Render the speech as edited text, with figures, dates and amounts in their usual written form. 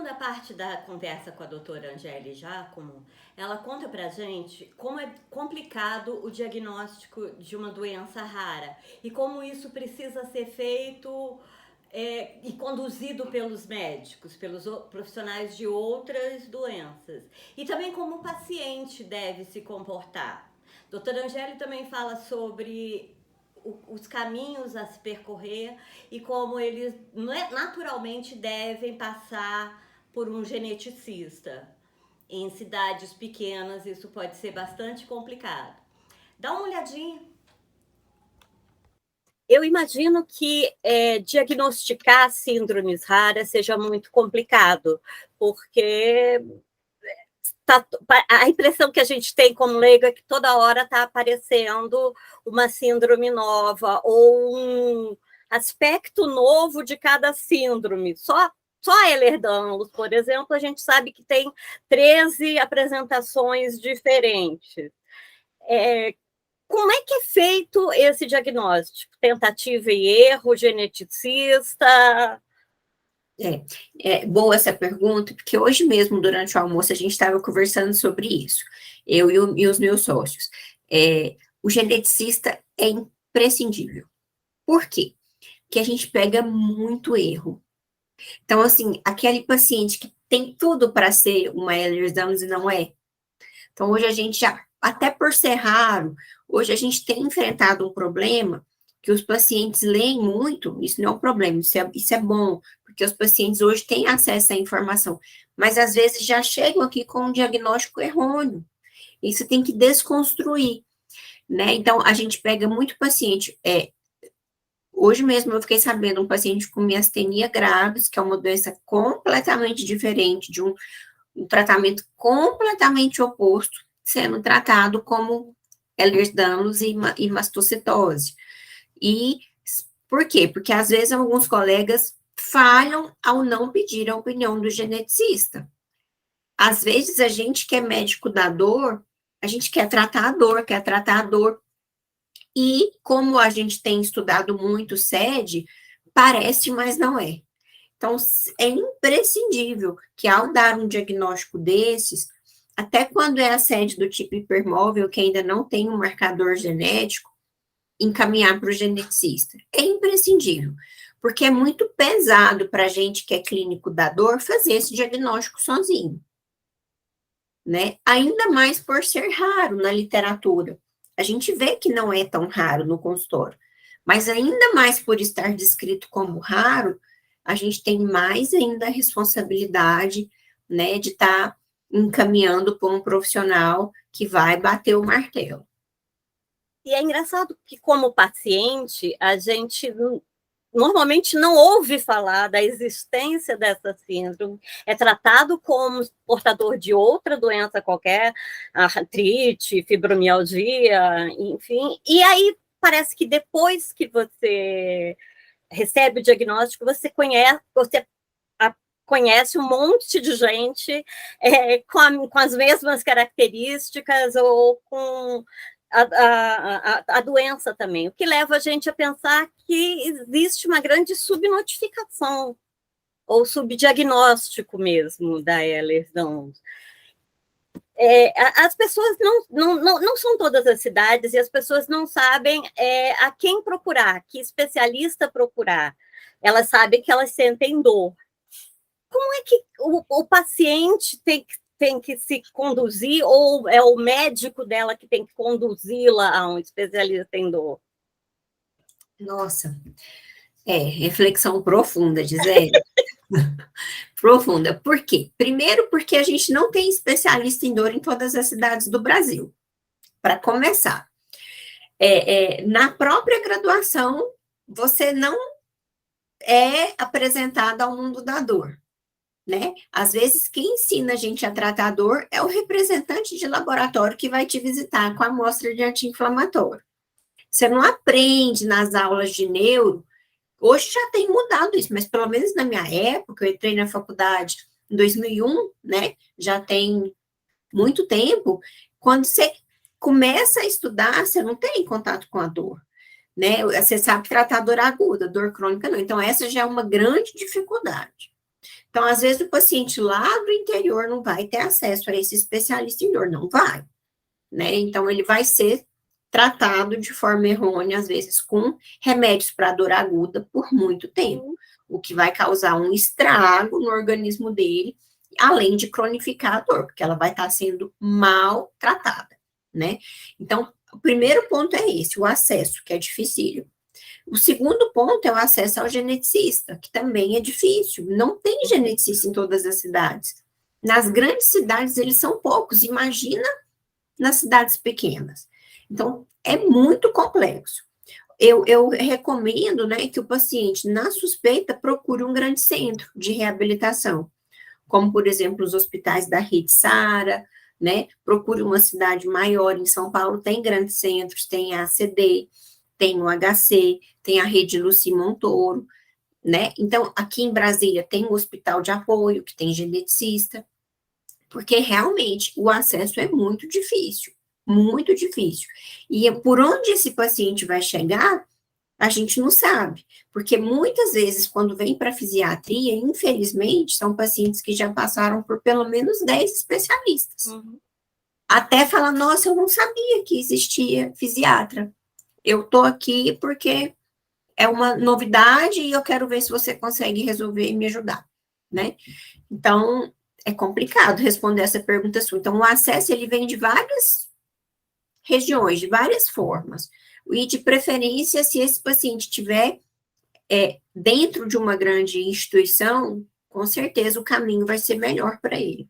segunda parte da conversa com a doutora Angeli Giacomo, ela conta pra gente como é complicado o diagnóstico de uma doença rara e como isso precisa ser feito e conduzido pelos médicos, pelos profissionais de outras doenças. E também como o paciente deve se comportar. Doutora Angeli também fala sobre os caminhos a se percorrer e como eles naturalmente devem passar por um geneticista. Em cidades pequenas isso pode ser bastante complicado. Dá uma olhadinha. Eu imagino que diagnosticar síndromes raras seja muito complicado, porque a impressão que a gente tem como leigo é que toda hora está aparecendo uma síndrome nova ou um aspecto novo de cada síndrome. Só a Ehlers-Danlos, por exemplo, a gente sabe que tem 13 apresentações diferentes. Como é que é feito esse diagnóstico? Tentativa e erro, geneticista? É boa essa pergunta, porque hoje mesmo, durante o almoço, a gente estava conversando sobre isso, eu e os meus sócios. O geneticista é imprescindível. Por quê? Porque a gente pega muito erro. Então, assim, aquele paciente que tem tudo para ser uma Ehlers-Danlos e não é. Então, hoje a gente já, até por ser raro, hoje a gente tem enfrentado um problema que os pacientes leem muito, isso não é um problema, isso é bom, porque os pacientes hoje têm acesso à informação, mas às vezes já chegam aqui com um diagnóstico errôneo. Isso tem que desconstruir, né? Então, a gente pega muito paciente. Hoje mesmo eu fiquei sabendo um paciente com miastenia graves, que é uma doença completamente diferente, de um tratamento completamente oposto, sendo tratado como Ehlers-Danlos e mastocitose. E por quê? Porque às vezes alguns colegas falham ao não pedir a opinião do geneticista. Às vezes a gente que é médico da dor, a gente quer tratar a dor, e como a gente tem estudado muito SED, parece, mas não é. Então, é imprescindível que ao dar um diagnóstico desses, até quando é a SED do tipo hipermóvel, que ainda não tem um marcador genético, encaminhar para o geneticista. É imprescindível, porque é muito pesado para a gente que é clínico da dor fazer esse diagnóstico sozinho, né? Ainda mais por ser raro na literatura. A gente vê que não é tão raro no consultório, mas ainda mais por estar descrito como raro, a gente tem mais ainda a responsabilidade, né, de estar encaminhando por um profissional que vai bater o martelo. E é engraçado que, como paciente, a gente normalmente não ouve falar da existência dessa síndrome, é tratado como portador de outra doença qualquer, artrite, fibromialgia, enfim, e aí parece que depois que você recebe o diagnóstico, conhece um monte de gente com as mesmas características ou com a doença também, o que leva a gente a pensar que existe uma grande subnotificação ou subdiagnóstico mesmo da Ehlers-Danlos. As pessoas não são todas as cidades e as pessoas não sabem a quem procurar, que especialista procurar. Elas sabem que elas sentem dor. Como é que o paciente tem que se conduzir, ou é o médico dela que tem que conduzi-la a um especialista em dor? Nossa, reflexão profunda, Gisele. Profunda. Por quê? Primeiro, porque a gente não tem especialista em dor em todas as cidades do Brasil. Para começar, na própria graduação, você não é apresentado ao mundo da dor, né? Às vezes, quem ensina a gente a tratar a dor é o representante de laboratório que vai te visitar com a amostra de anti-inflamatório. Você não aprende nas aulas de neuro. Hoje já tem mudado isso, mas pelo menos na minha época, eu entrei na faculdade em 2001, né? Já tem muito tempo. Quando você começa a estudar, você não tem contato com a dor, né? Você sabe tratar dor aguda, dor crônica não. Então, essa já é uma grande dificuldade. Então, às vezes, o paciente lá do interior não vai ter acesso a esse especialista em dor, não vai, né? Então, ele vai ser tratado de forma errônea, às vezes, com remédios para dor aguda por muito tempo, o que vai causar um estrago no organismo dele, além de cronificar a dor, porque ela vai estar sendo mal tratada, né? Então, o primeiro ponto é esse, o acesso, que é difícil. O segundo ponto é o acesso ao geneticista, que também é difícil. Não tem geneticista em todas as cidades. Nas grandes cidades, eles são poucos. Imagina nas cidades pequenas. Então, é muito complexo. Eu recomendo, né, que o paciente, na suspeita, procure um grande centro de reabilitação, como, por exemplo, os hospitais da Rede Sara, né? Procure uma cidade maior. Em São Paulo tem grandes centros, tem a ACD, tem o HC, tem a Rede Luci Montoro, né? Então, aqui em Brasília tem um hospital de apoio, que tem geneticista, porque realmente o acesso é muito difícil, muito difícil. E por onde esse paciente vai chegar, a gente não sabe, porque muitas vezes, quando vem para fisiatria, infelizmente, são pacientes que já passaram por pelo menos 10 especialistas. Até falar, nossa, eu não sabia que existia fisiatra. Eu tô aqui porque é uma novidade e eu quero ver se você consegue resolver e me ajudar, né? Então, é complicado responder essa pergunta sua. Então, o acesso, ele vem de várias regiões, de várias formas. E, de preferência, se esse paciente estiver dentro de uma grande instituição, com certeza o caminho vai ser melhor para ele.